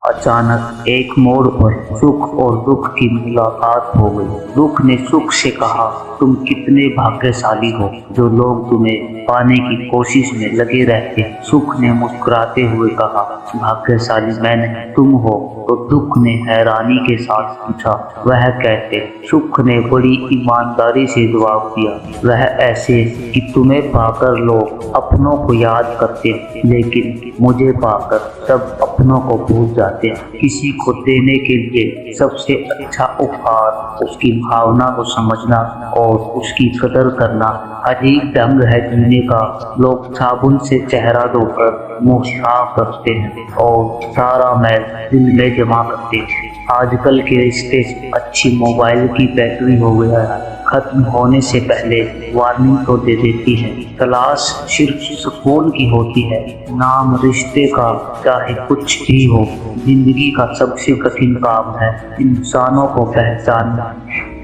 अचानक एक मोड़ पर सुख और दुख की मुलाकात हो गई। दुख ने सुख से कहा, तुम कितने भाग्यशाली हो जो लोग तुम्हें पाने की कोशिश में लगे रहते। सुख ने मुस्कुराते हुए कहा, भाग्यशाली मैं नहीं तुम हो। तो दुख ने हैरानी के साथ पूछा, वह कैसे? सुख ने बड़ी ईमानदारी से जवाब दिया, वह ऐसे कि तुम्हें पाकर लोग अपनों को याद करते लेकिन मुझे पाकर सब अपनों को भूल जाते हैं। किसी को देने के लिए सबसे अच्छा उपहार उसकी भावना को समझना और उसकी कदर करना। अजीब ढंग है जीने का। लोग साबुन से चेहरा धोकर मुंह साफ करते हैं और सारा मैल दिल में जमा करते हैं। आजकल के रिश्ते अच्छी मोबाइल की बैटरी हो गया है, खत्म होने से पहले वार्निंग तो दे देती है। तलाश सिर्फ सुकून की होती है, नाम रिश्ते का चाहे कुछ भी हो। जिंदगी का सबसे कठिन काम है इंसानों को पहचानना।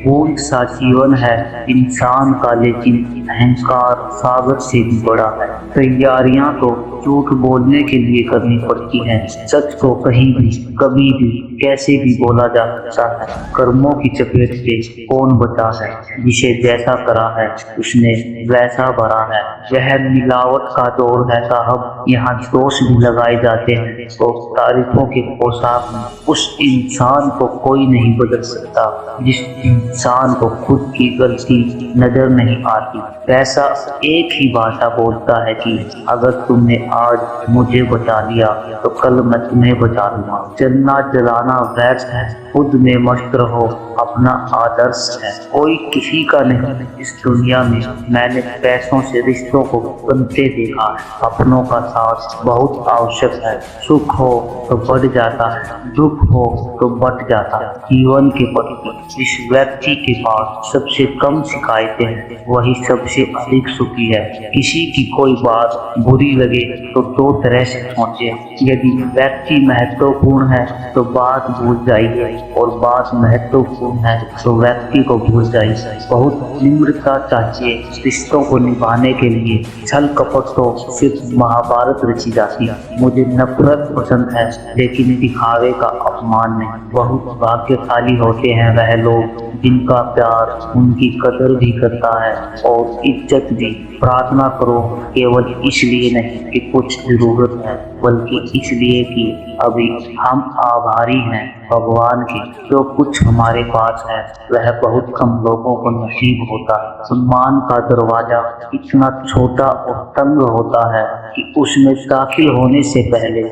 फूल सा जीवन है इंसान का, लेकिन अहंकार सागर से भी बड़ा है। तैयारियां तो झूठ बोलने के लिए करनी पड़ती हैं, सच को कहीं भी कभी भी कैसे भी बोला जा सकता है। कर्मों की चपेट से कौन बचा है? जिसे जैसा करा है उसने वैसा भरा है। यह मिलावट का दौर है साहब, यहाँ दोष भी लगाए जाते हैं तो तारीफों के पोशाक में उस इंसान को कोई नहीं बदल सकता जिस इंसान को खुद की गलती नजर नहीं आती। पैसा एक ही भाषा बोलता है कि अगर तुमने आज मुझे बचा लिया तो कल मैं तुम्हें बचा लूंगा। चलना चलाना व्यर्थ है, खुद में मस्त रहो, अपना आदर्श है, कोई किसी का नहीं। इस दुनिया में मैंने पैसों से रिश्तों को बनते देखा है। अपनों का साथ बहुत आवश्यक है। सुख हो तो बढ़ जाता है, दुख हो तो बढ़ जाता है। जीवन के प्रति जिस व्यक्ति के पास सबसे कम शिकायतें हैं वही सबसे अधिक सुखी है। किसी की कोई बात बुरी लगे तो दो तरह से सोचे। यदि व्यक्ति महत्वपूर्ण है तो बात भूल जाइए और बात महत्वपूर्ण है तो व्यक्ति को भूल जाइए। बहुत निम्रता चाहिए रिश्तों को निभाने के लिए। छल कपट तो सिर्फ महाभारत रची जाती है। मुझे नफरत पसंद है लेकिन दिखावे का अपमान नहीं। बहुत भाग्यशाली होते हैं वह लोग जिनका प्यार उनकी कदर भी करता है और इज्जत भी। प्रार्थना करो केवल इसलिए नहीं कि कुछ जरूरत है, बल्कि इसलिए कि अभी हम आभारी हैं भगवान के। जो कुछ हमारे पास है वह बहुत कम लोगों को नसीब होता है। सम्मान का दरवाजा इतना छोटा और तंग होता है कि उसमें दाखिल होने से पहले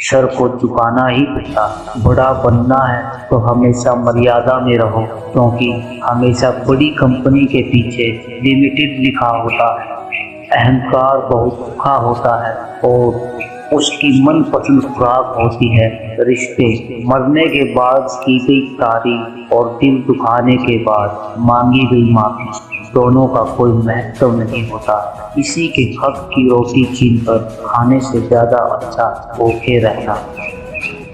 सर को झुकाना ही पड़ता। बड़ा बनना है तो हमेशा मर्यादा में रहो, क्योंकि हमेशा बड़ी कंपनी के पीछे लिमिटेड लिखा होता है। अहंकार बहुत भूखा होता है और उसकी मनपसंद खुराक होती है रिश्ते। मरने के बाद की गई तारीफ और दिल दुखाने के बाद मांगी गई माफी, दोनों का कोई महत्व नहीं होता। किसी के हक की रोटी छीनकर खाने से ज्यादा अच्छा भूखे रहना।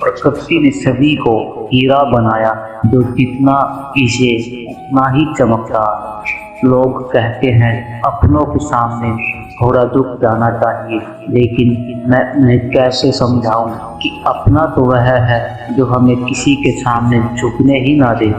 प्रकृति ने सभी को हीरा बनाया, जो जितना इसे उतना ही चमकता। लोग कहते हैं अपनों के सामने थोड़ा दुख जाना चाहिए, लेकिन मैं उन्हें कैसे समझाऊं कि अपना तो वह है जो हमें किसी के सामने झुकने ही ना दे।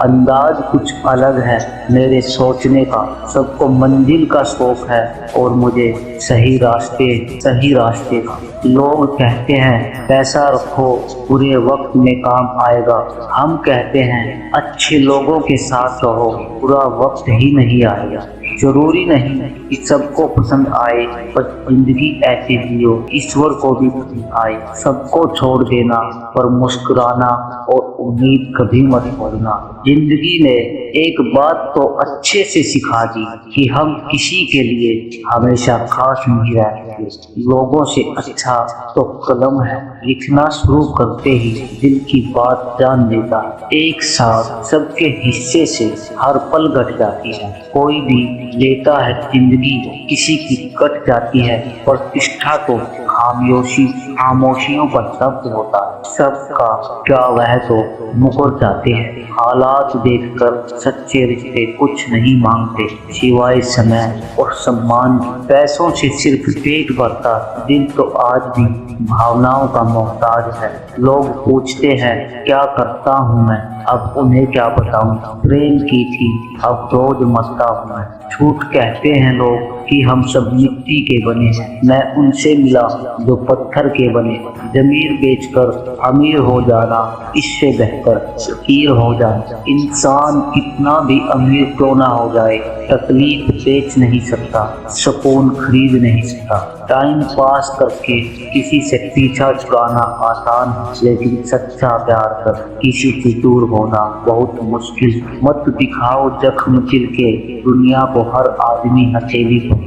अंदाज कुछ अलग है मेरे सोचने का। सबको मंजिल का शौक है और मुझे सही रास्ते का। लोग कहते हैं पैसा रखो बुरे वक्त में काम आएगा। हम कहते हैं अच्छे लोगों के साथ रहो, बुरा वक्त ही नहीं आएगा। जरूरी नहीं कि सबको पसंद आए, पर जिंदगी ऐसे जियो ईश्वर को भी पसंद आए। सबको छोड़ देना पर मुस्कुराना और उम्मीद कभी मत छोड़ना। जिंदगी ने एक बात तो अच्छे से सिखा दी कि हम किसी के लिए हमेशा खास नहीं रहते। लोगों से अच्छा तो कलम है, लिखना शुरू करते ही दिल की बात जान लेता। एक साथ सबके हिस्से से हर पल घट जाती है। कोई भी लेता है जिंदगी, किसी की कट जाती है, प्रतिष्ठा को खामोशियों पर शब्द होता है। सबका क्या वह तो मुकर जाते हैं। हालात देखकर सच्चे रिश्ते कुछ नहीं मांगते सिवाय समय और सम्मान। पैसों से सिर्फ पेट भरता दिल तो आज भी भावनाओं का मोहताज है। लोग पूछते हैं क्या करता हूँ मैं, अब उन्हें क्या बताऊं। प्रेम की थी अब रोज मरता हूँ मैं। झूठ कहते हैं लोग कि हम सब मिट्टी के बने हैं, मैं उनसे मिला जो पत्थर के बने। जमीर बेचकर अमीर हो जाना इससे बेहतर फकीर हो जाना। इंसान कितना भी अमीर क्यों ना हो जाए, तकलीफ बेच नहीं सकता, सुकून खरीद नहीं सकता। टाइम पास करके किसी से पीछा छुड़ाना आसान है, लेकिन सच्चा प्यार कर किसी से दूर होना बहुत मुश्किल। मत दिखाओ जख्म दिल के दुनिया को, हर आदमी हथेली को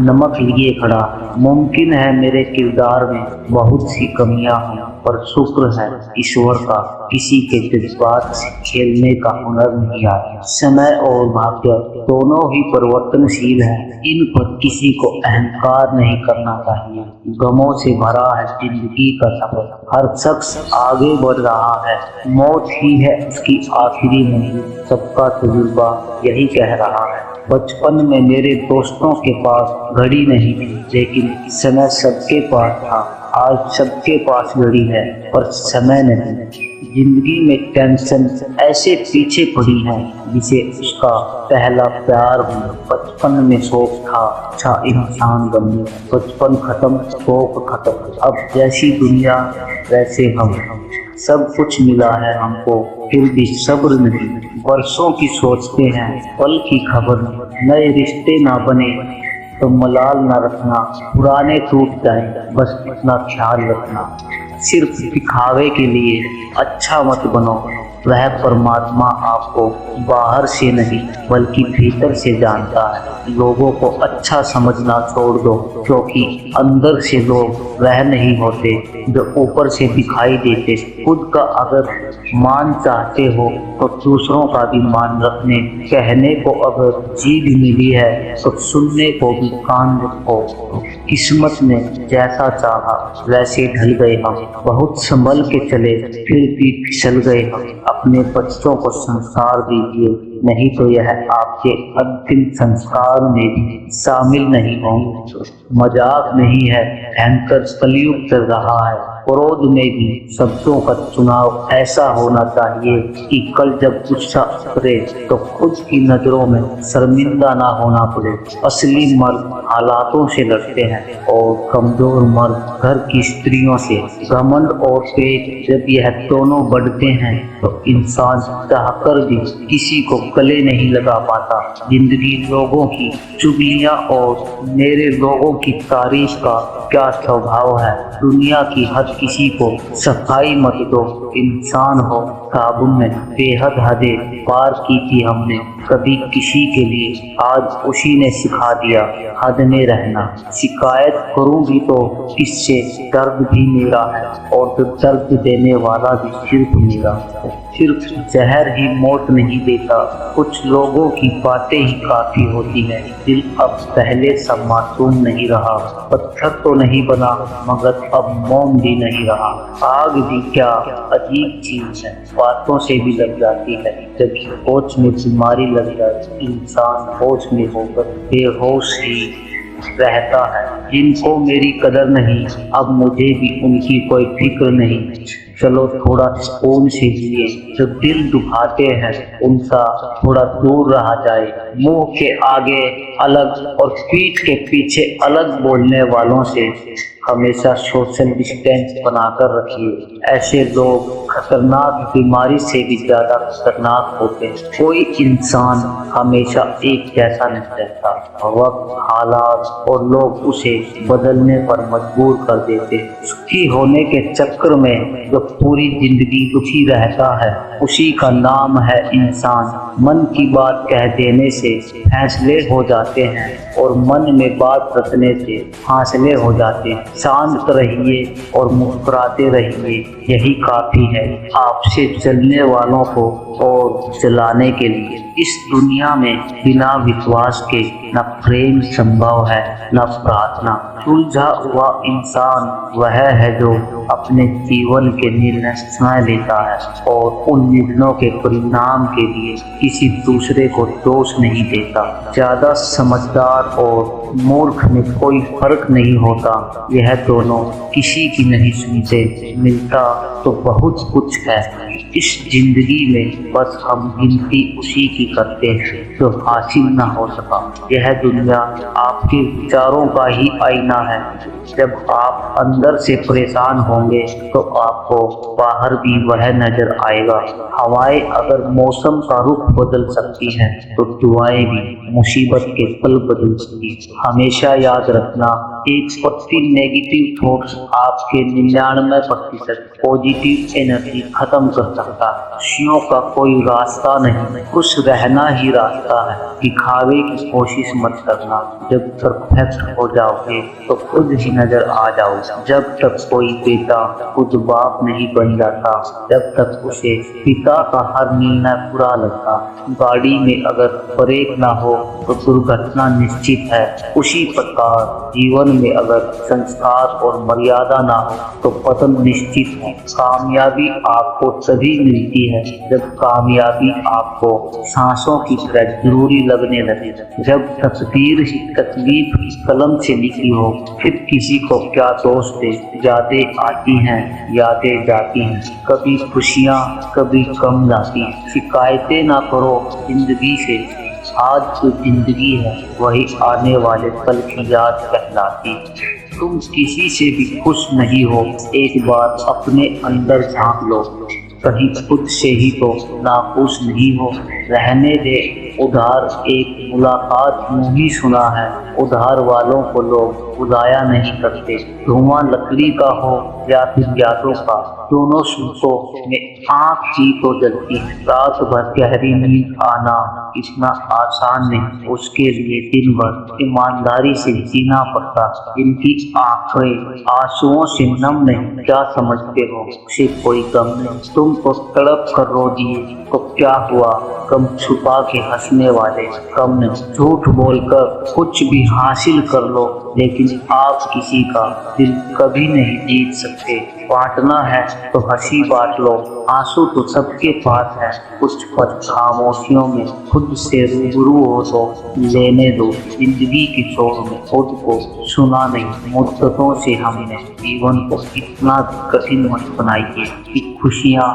नमक लिए खड़ा। मुमकिन है मेरे किरदार में बहुत सी कमियां हों, पर शुक्र है ईश्वर का किसी के जज्बात से खेलने का हुनर नहीं आया। समय और भाग्य दोनों ही परिवर्तनशील हैं, इन पर किसी को अहंकार नहीं करना चाहिए। गमों से भरा है जिंदगी का सफर, हर शख्स आगे बढ़ रहा है, मौत ही है उसकी आखिरी मंजिल। सबका तजुर्बा यही कह रहा है। बचपन में मेरे दोस्तों के पास घड़ी नहीं थी, लेकिन समय सबके पास था। आज सबके पास घड़ी है पर समय नहीं। जिंदगी में टेंशन ऐसे पीछे पड़ी है जिसे उसका पहला प्यार हुआ। बचपन में शौक था अच्छा इंसान बनने, बचपन खत्म शौक खत्म। अब जैसी दुनिया वैसे हम, सब कुछ मिला है हमको फिर भी सब्र नहीं। वर्षों की सोचते हैं पल की खबर नहीं। नए रिश्ते ना बने तो मलाल ना रखना, पुराने टूट जाए बस इतना ख्याल रखना। सिर्फ दिखावे के लिए अच्छा मत बनो, वह परमात्मा आपको बाहर से नहीं बल्कि भीतर से जानता है। लोगों को अच्छा समझना छोड़ दो, क्योंकि अंदर से लोग वह नहीं होते जो ऊपर से दिखाई देते। खुद का अगर मान चाहते हो तो दूसरों का भी मान रखने। कहने को अगर जीभ मिली है तो सुनने को भी कान रखो। किस्मत ने जैसा चाहा वैसे ढल गए हम, बहुत संभल के चले फिर भी फिसल गए हम। अपने बच्चों को संस्कार दीजिए, नहीं तो यह आपके अंतिम संस्कार में भी शामिल नहीं होंगे। मजाक नहीं है, भयंकर कलयुग चल रहा है। क्रोध में भी शब्दों का चुनाव ऐसा होना चाहिए कि कल जब गुस्सा उतरे तो खुद की नजरों में शर्मिंदा ना होना पड़े। असली मर्द हालातों से लड़ते हैं और कमजोर मर्द घर की स्त्रियों से। घमंड और पेट जब यह दोनों बढ़ते हैं तो इंसान चाहकर भी किसी को गले नहीं लगा पाता। जिंदगी लोगों की चुगलियां और मेरे लोगों की तारीफ का क्या स्वभाव है। दुनिया की हर किसी को सफाई मत दो, इंसान हो साबुन में। बेहद हदें पार की थी हमने कभी किसी के लिए, आज उसी ने सिखा दिया हद में रहना। शिकायत करूं भी तो किससे, दर्द भी मेरा है और तो दर्द देने वाला भी सिर्फ मेरा। सिर्फ जहर ही मौत नहीं देता, कुछ लोगों की बातें ही काफी होती है। दिल अब पहले सब मासूम नहीं रहा, पत्थर तो नहीं बना मगर अब मोम भी नहीं रहा। आग भी क्या अजीब चीज है, बातों से भी लग जाती है। जब होश में बीमारी लग जाए इंसान होश में होकर बेहोश ही रहता है। जिनको मेरी कदर नहीं अब मुझे भी उनकी कोई फिक्र नहीं। चलो थोड़ा सुकून से जिए, जो दिल दुखाते हैं उनसा थोड़ा दूर रहा जाए। मुंह के आगे अलग और पीठ के पीछे अलग बोलने वालों से हमेशा सोशल डिस्टेंस बनाकर रखिए। ऐसे लोग खतरनाक बीमारी से भी ज्यादा खतरनाक होते हैं। कोई इंसान हमेशा एक जैसा नहीं रहता, वक्त हालात और लोग उसे बदलने पर मजबूर कर देते। सुखी होने के चक्कर में जो पूरी जिंदगी दुखी रहता है उसी का नाम है इंसान। मन की बात कह देने से फैसले हो जाते हैं और मन में बात रखने से फासले हो जाते हैं। शांत रहिए और मुस्कुराते रहिए, यही काफी है आपसे चलने वालों को और चलाने के लिए। इस दुनिया में बिना विश्वास के न प्रेम संभव है न प्रार्थना। सुलझा हुआ इंसान वह है जो अपने जीवन के निर्णय स्वयं लेता है और उन निर्णयों के परिणाम के लिए किसी दूसरे को दोष नहीं देता। ज्यादा समझदार और मूर्ख में कोई फर्क नहीं होता, यह दोनों किसी की नहीं सुनते। मिलता तो बहुत कुछ है इस जिंदगी में, बस हम गिनती उसी की करते हैं जो हासिल न हो सका। यह दुनिया आपके विचारों का ही आईना है। जब आप अंदर से परेशान होंगे तो आपको बाहर भी वह नजर आएगा। हवाएं अगर मौसम का रुख बदल सकती हैं तो दुआएं भी मुसीबत के पल बदल सकती हैं। हमेशा याद रखना, 1% नेगेटिव थॉट्स आपके 99% पॉजिटिव एनर्जी खत्म कर सकता है। खुशियों का कोई रास्ता नहीं, खुश रहना ही रास्ता है। दिखावे की कोशिश मत करना, जब परफेक्ट हो जाओगे तो खुद ही नजर आ जाओगे। जब तक कोई बेटा खुद बाप नहीं बन जाता, जब तक उसे पिता का हर निर्णय बुरा लगता। गाड़ी में अगर ब्रेक ना हो तो दुर्घटना निश्चित है। उसी प्रकार जीवन में अगर संस्कार और मर्यादा ना हो तो पतन निश्चित है। कामयाबी आपको तभी मिलती है जब कामयाबी आपको सांसों की तरह जरूरी लगने लगे। जब तकदीर ही तकलीफ की कलम से लिखी हो, फिर किसी को क्या दोष दे। यादें आती हैं, यादें जाती हैं, कभी खुशियाँ कभी गम लाती हैं। शिकायतें ना करो जिंदगी से, आज जो जिंदगी है वही आने वाले कल की याद कहलाती। तुम किसी से भी खुश नहीं हो, एक बार अपने अंदर झांक लो, कहीं खुद से ही तो नाखुश नहीं हो। रहने दे उधार, एक मुलाकात यूं ही सुना है, उधार वालों को लोग बुलाया नहीं करते। धुआं लकड़ी का हो या फिर यादों का, दोनों सूखों में आँख ही तो जलती है। रात भर गहरी नींद आना इतना आसान नहीं, उसके लिए दिन भर ईमानदारी से जीना पड़ता। इनकी आंखें आंसुओं से नम नहीं, क्या समझते हो उसे कोई गम नहीं। तुम तो तड़प कर रो दिए तो क्या हुआ, गम छुपा के हंसने वाले कम नहीं। झूठ बोलकर कुछ भी हासिल कर लो, लेकिन आप किसी का दिल कभी नहीं जीत सकते। बांटना है तो हंसी बांट लो, आंसू तो सबके पास है। कुछ पल खामोशियों में खुद से रूबरू हो तो लेने दो। जिंदगी की शोर में खुद को सुना नहीं। मुद्दतों से हमने जीवन को इतना कठिन मत बनाइए कि खुशियाँ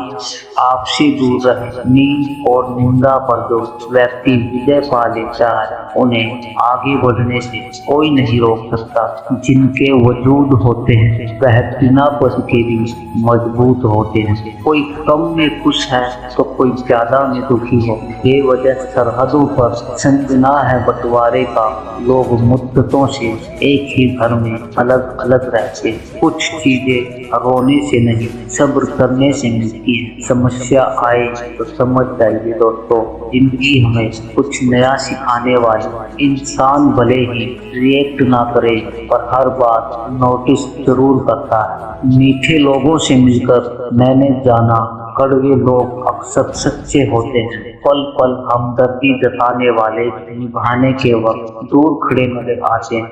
आपसे दूर रहे। नींद और निंदा पर जो व्यक्ति विजय पा लेता है, उन्हें आगे बढ़ने से कोई नहीं रोक सकता। जिनके वजूद होते हैं वह बिना पद के भी मजबूत होते हैं। कोई कम में खुश है तो कोई ज्यादा में दुखी हो। बेवजह सरहदों पर संजना है बंटवारे का, लोग मुद्दतों से एक ही घर में अलग अलग रहते। कुछ चीजें रोने से नहीं, सब्र करने से मिलती है। समस्या आए तो समझ जाइए दोस्तों, जिंदगी हमें कुछ नया सिखाने वाली। इंसान भले ही रिएक्ट ना करे पर हर बात नोटिस जरूर करता है। मीठे लोगों से मिलकर मैंने जाना कड़वे लोग अक्सर सच्चे होते हैं। पल पल हमदर्दी जताने वाले निभाने के वक्त दूर खड़े नजर आते हैं।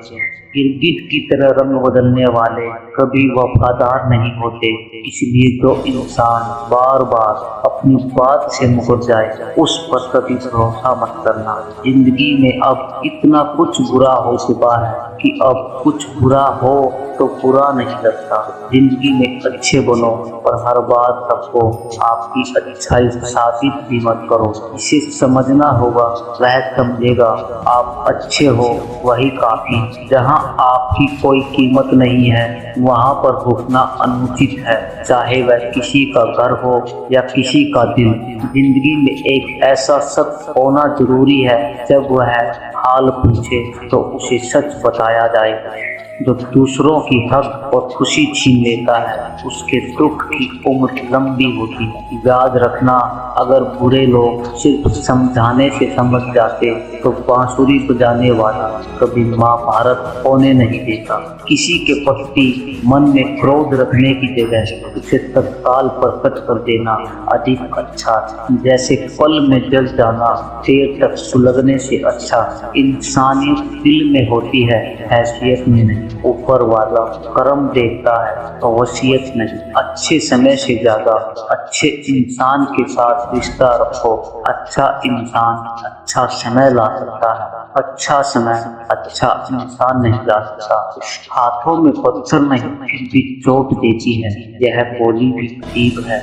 गिरगिट की तरह रंग बदलने वाले कभी वफादार नहीं होते। इसलिए जो इंसान बार बार अपनी बात से मुकर जाए उस पर कभी भरोसा मत करना। जिंदगी में अब इतना कुछ बुरा हो चुका है कि अब कुछ बुरा हो तो बुरा नहीं लगता। जिंदगी में अच्छे बनो पर हर बात सबको आपकी अच्छाई साबित भी मत करो। इसे समझना होगा, वह समझेगा। आप अच्छे हो वही काफी। जहाँ आपकी कोई कीमत नहीं है वहाँ पर रुकना अनुचित है, चाहे वह किसी का घर हो या किसी का दिल। जिंदगी में एक ऐसा शख्स होना जरूरी है, जब वह हाल पूछे तो उसे सच बताया जाए। जो दूसरों की हक और खुशी छीन लेता है उसके दुख की उम्र लंबी होती है। याद रखना, अगर बुरे लोग सिर्फ समझाने से समझ जाते तो बांसुरी बजाने वाला कभी महाभारत होने नहीं देता। किसी के प्रति मन में क्रोध रखने की जगह उसे तत्काल प्रकट कर देना अधिक अच्छा है। जैसे फल में जल जाना देर तक सुलगने से अच्छा। इंसानियत दिल में होती है, हैसियत में नहीं। ऊपर वाला कर्म देखता है तो वसीयत नहीं। अच्छे समय से ज्यादा अच्छे इंसान के साथ रिश्ता रखो। अच्छा इंसान अच्छा समय ला सकता है, अच्छा समय अच्छा इंसान नहीं ला सकता। हाथों में पत्थर नहीं फिर भी चोट देती है, यह बोली भी अजीब है,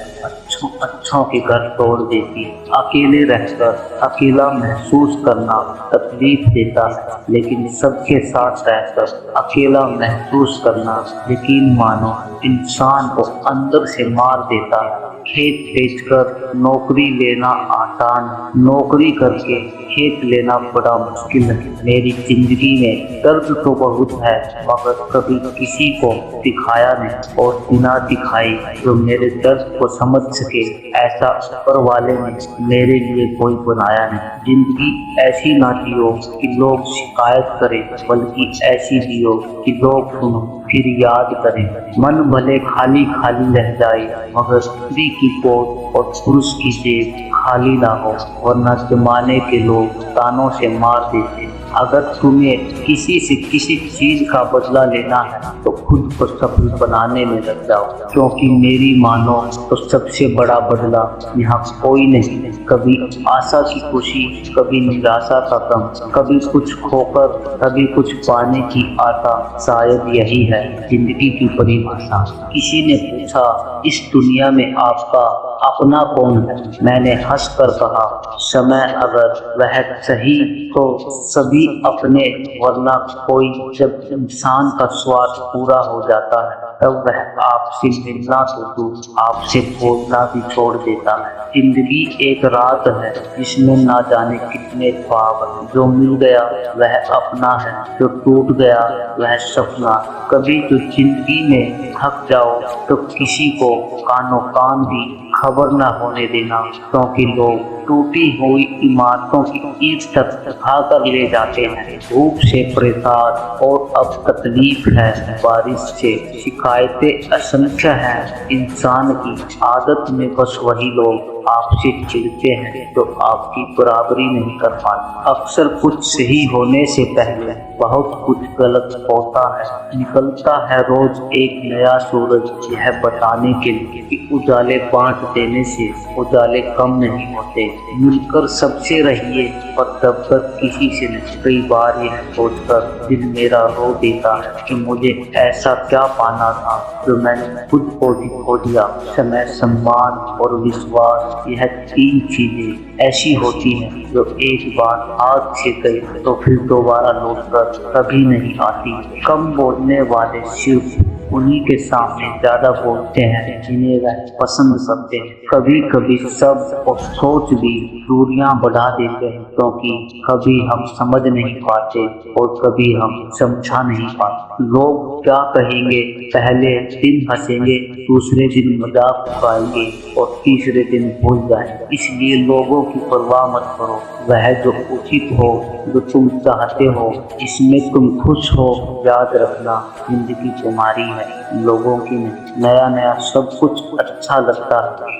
अच्छों के घर तोड़ देती। अकेले रहकर अकेला महसूस करना तकलीफ देता है, लेकिन सबके साथ रहकर अकेला महसूस करना यकीन मानो इंसान को अंदर से मार देता है। खेत बेचकर नौकरी लेना आसान, नौकरी करके खेत लेना बड़ा मुश्किल है। मेरी जिंदगी में दर्द तो बहुत है मगर कभी किसी को दिखाया नहीं, और बिना दिखाई जो मेरे दर्द को समझ सके ऐसा ऊपर वाले ने मेरे लिए कोई बनाया नहीं। जिंदगी ऐसी ना जियो कि लोग शिकायत करें, बल्कि ऐसी जियो कि लोग सुनो फिर याद करें। मन भले खाली खाली रह जाए मगर स्त्री की गोद और पुरुष की जेब खाली ना हो, वरना जमाने के लोग तानों से मार देते। अगर तुम्हें किसी से किसी चीज का बदला लेना है तो खुद को सफल बनाने में लग जाओ, क्योंकि मेरी मानो तो सबसे बड़ा बदला यहाँ कोई नहीं। कभी आशा की खुशी, कभी निराशा का गम, कभी कुछ खोकर कभी कुछ पाने की आशा, शायद यही है जिंदगी की परिभाषा। किसी ने पूछा इस दुनिया में आपका अपना कौन है? मैंने हंसकर कहा समय। अगर वह सही तो सभी अपने, वरना कोई। जब इंसान का स्वार्थ पूरा हो जाता है तब वह आपसे मिलना तो दूर आपसे बोलना भी छोड़ देता है। जिंदगी एक रात है जिसमें ना जाने कितने ख्वाब हैं। जो मिल गया वह अपना है, जो टूट गया वह सपना। कभी तो जिंदगी में थक जाओ तो किसी को कानो कान भी खबर न होने देना, क्योंकि लोग टूटी हुई इमारतों की ईंट तक उठा कर ले जाते हैं। धूप से परेशान और अब तकलीफ है, बारिश से शिकायतें असंख्य हैं। इंसान की आदत में बस वही लोग आपसे चिढ़ते हैं जो आपकी बराबरी नहीं कर पाते। अक्सर कुछ सही होने से पहले बहुत कुछ गलत होता है। निकलता है रोज एक नया सूरज यह बताने के लिए कि उजाले बांट देने से उजाले कम नहीं होते। मिलकर सबसे रहिए और तब तक किसी से नहीं। कई बार यह सोचकर दिल मेरा रो देता है कि मुझे ऐसा क्या पाना था जो मैंने खुद को ही खो दिया। समय, सम्मान और विश्वास, यह तीन चीजें ऐसी होती हैं जो एक बार हाथ से गई तो फिर दोबारा लौटकर कभी नहीं आती। कम बोलने वाले सिर्फ उन्हीं के सामने ज्यादा बोलते हैं जिन्हें वह पसंद करते हैं। कभी कभी शब्द और सोच भी दूरियां बढ़ा देते हैं, क्योंकि कभी हम समझ नहीं पाते और कभी हम समझा नहीं पाते। लोग क्या कहेंगे, पहले दिन हंसेंगे, दूसरे दिन मजाक उड़ाएंगे और तीसरे दिन भूल जाएंगे। इसलिए लोगों की परवाह मत करो। वह जो उचित हो, जो तुम चाहते हो, जिसमें तुम खुश हो, याद रखना जिंदगी तुम्हारी है, लोगों की नहीं। नया नया सब कुछ अच्छा लगता है,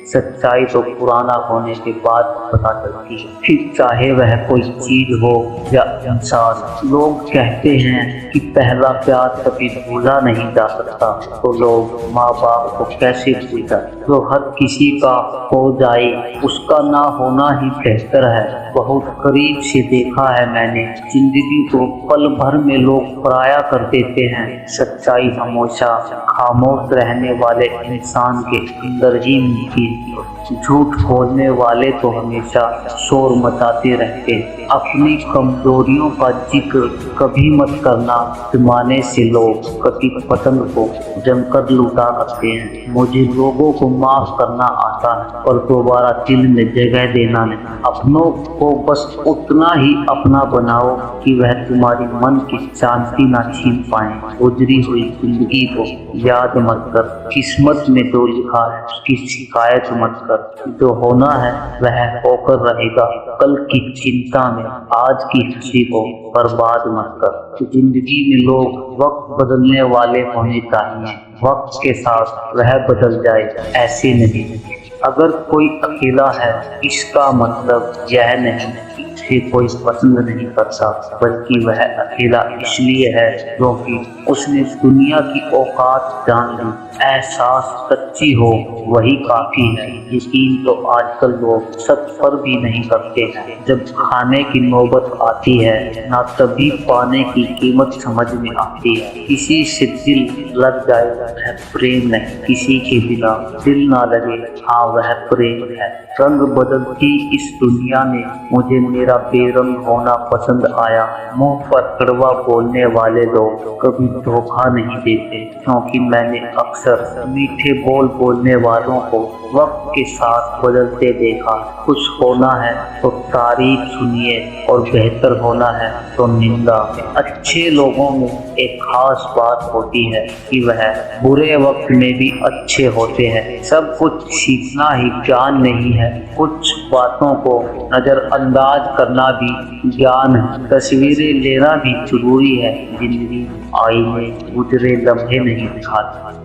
सच्चाई तो पुराना होने के बाद पता चलती है, फिर चाहे वह कोई चीज हो या इंसान। लोग कहते हैं कि पहला प्यार कभी भूला नहीं जा सकता, तो लोग माँ बाप को कैसे भूल जाए? जो हर किसी का हो जाए उसका ना होना ही बेहतर है। बहुत करीब से देखा है मैंने, जिंदगी को पल भर में लोग पराया कर देते हैं। सच्चाई हमेशा खामोश रहने वाले इंसान के अंदर ही मिलती है। झूठ बोलने वाले तो हमेशा शोर मचाते रहते हैं। अपनी कमजोरियों का जिक्र कभी मत करना, जमाने से लोग कति पतंग को जमकर लूटा करते हैं। मुझे लोगों को माफ करना आता है पर दोबारा दिल में जगह देना नहीं। अपनों को बस उतना ही अपना बनाओ कि वह तुम्हारी मन की शांति ना छीन पाए। गुजरी हुई जिंदगी को याद मत कर, किस्मत में जो लिखा है उसकी शिकायत मत कर। जो होना है वह होकर रहेगा, कल की चिंता में आज की खुशी को बर्बाद मत कर। जिंदगी में लोग वक्त बदलने वाले होने चाहिए, वक्त के साथ वह बदल जाए, ऐसे नहीं। अगर कोई अकेला है इसका मतलब यह नहीं कि उसे कोई पसंद नहीं करता, बल्कि वह अकेला इसलिए है क्योंकि उसने दुनिया की औकात जान ली। एहसास सच्ची हो वही काफी है। यकीन तो आजकल लोग सच पर भी नहीं करते हैं। जब खाने की नौबत आती है ना तभी पाने की कीमत समझ में आती है। किसी से दिल लग जाए वह प्रेम नहीं, किसी के बिना दिल ना लगे हाँ वह प्रेम है। रंग बदलती इस दुनिया में मुझे मेरा बेरंग होना पसंद आया। मुंह पर कड़वा बोलने वाले लोग कभी धोखा नहीं देते, क्योंकि मैंने अक्सर मीठे बोल बोलने वालों को वक्त के साथ बदलते देखा। खुश होना है तो तारीफ सुनिए और बेहतर होना है तो निंदा। अच्छे लोगों में एक खास बात होती है कि वह बुरे वक्त में भी अच्छे होते हैं। सब कुछ सीखना ही ज्ञान नहीं है, कुछ बातों को नजरअंदाज करना भी ज्ञान है। तस्वीरें लेना भी जरूरी है, जिंदगी आईने गुजरे लम्हे नहीं दिखाता।